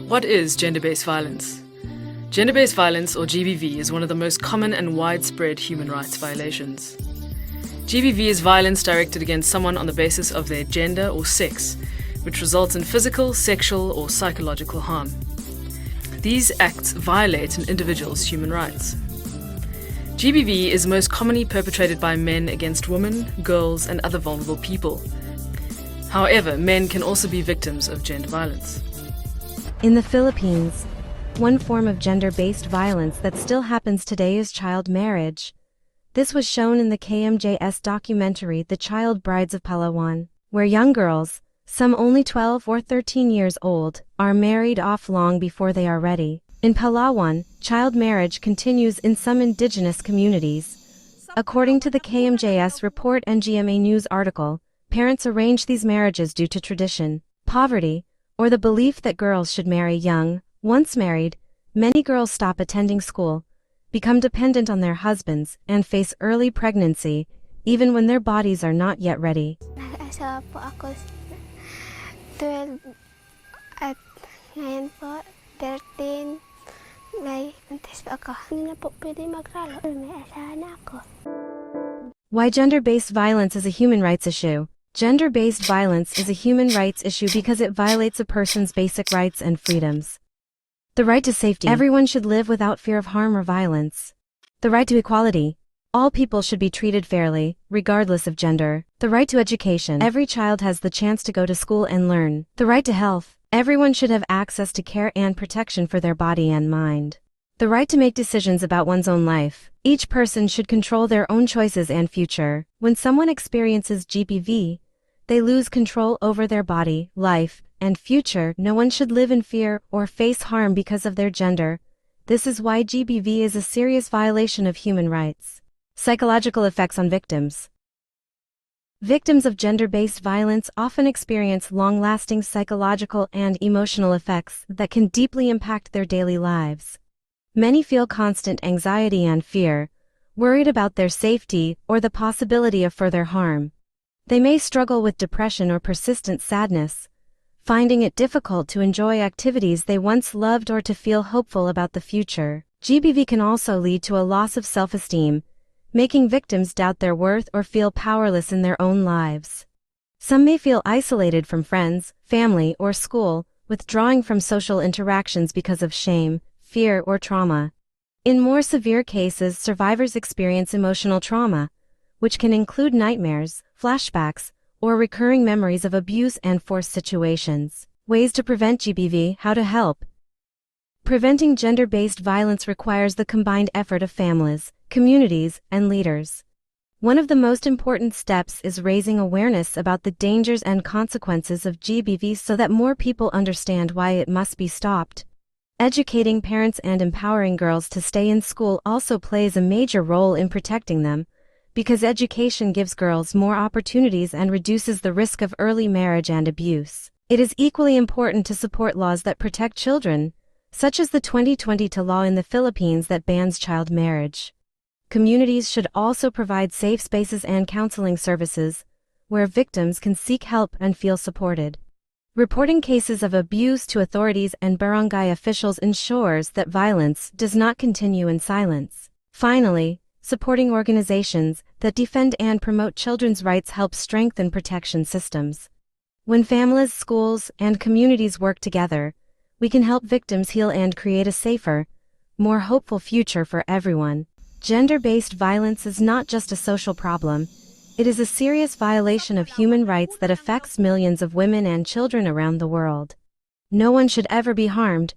What is gender-based violence? Gender-based violence, or GBV, is one of the most common and widespread human rights violations. GBV is violence directed against someone on the basis of their gender or sex, which results in physical, sexual, or psychological harm. These acts violate an individual's human rights. GBV is most commonly perpetrated by men against women, girls, and other vulnerable people. However, men can also be victims of gender violence. In the Philippines, one form of gender-based violence that still happens today is child marriage. This was shown in the KMJS documentary The Child Brides of Palawan, where young girls, some only 12 or 13 years old, are married off long before they are ready. In Palawan, child marriage continues in some indigenous communities. According to the KMJS report and GMA News article, parents arrange these marriages due to tradition, poverty, or the belief that girls should marry young. Once married, many girls stop attending school, become dependent on their husbands, and face early pregnancy, even when their bodies are not yet ready. Nag-asawa po ako 12 at ngayon po 13. May buntis pa ako. Hindi na po pwede magralo. May asawa na ako. Why gender-based violence is a human rights issue? Gender-based violence is a human rights issue because it violates a person's basic rights and freedoms. The right to safety. Everyone should live without fear of harm or violence. The right to equality. All people should be treated fairly, regardless of gender. The right to education. Every child has the chance to go to school and learn. The right to health. Everyone should have access to care and protection for their body and mind. The right to make decisions about one's own life. Each person should control their own choices and future. When someone experiences GBV, they lose control over their body, life, and future. No one should live in fear or face harm because of their gender. This is why GBV is a serious violation of human rights. Psychological effects on victims. Victims of gender-based violence often experience long-lasting psychological and emotional effects that can deeply impact their daily lives. Many feel constant anxiety and fear, worried about their safety or the possibility of further harm. They may struggle with depression or persistent sadness, finding it difficult to enjoy activities they once loved or to feel hopeful about the future. GBV can also lead to a loss of self-esteem, making victims doubt their worth or feel powerless in their own lives. Some may feel isolated from friends, family, or school, withdrawing from social interactions because of shame, fear, or trauma. In more severe cases, survivors experience emotional trauma, which can include nightmares, flashbacks, or recurring memories of abuse and forced situations. Ways to prevent GBV. How to help. Preventing gender-based violence requires the combined effort of families, communities, and leaders. One of the most important steps is raising awareness about the dangers and consequences of GBV so that more people understand why it must be stopped. Educating parents and empowering girls to stay in school also plays a major role in protecting them, because education gives girls more opportunities and reduces the risk of early marriage and abuse. It is equally important to support laws that protect children, such as the 2022 law in the Philippines that bans child marriage. Communities should also provide safe spaces and counseling services, where victims can seek help and feel supported. Reporting cases of abuse to authorities and barangay officials ensures that violence does not continue in silence. Finally, supporting organizations that defend and promote children's rights helps strengthen protection systems. When families, schools, and communities work together, we can help victims heal and create a safer, more hopeful future for everyone. Gender-based violence is not just a social problem, it is a serious violation of human rights that affects millions of women and children around the world. No one should ever be harmed,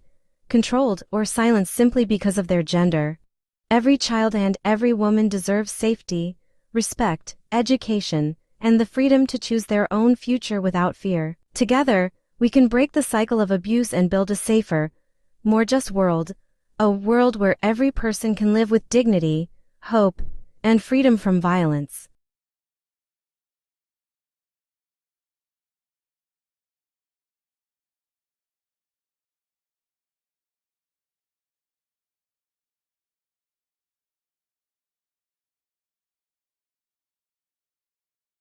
controlled, or silenced simply because of their gender. Every child and every woman deserves safety, respect, education, and the freedom to choose their own future without fear. Together, we can break the cycle of abuse and build a safer, more just world, a world where every person can live with dignity, hope, and freedom from violence.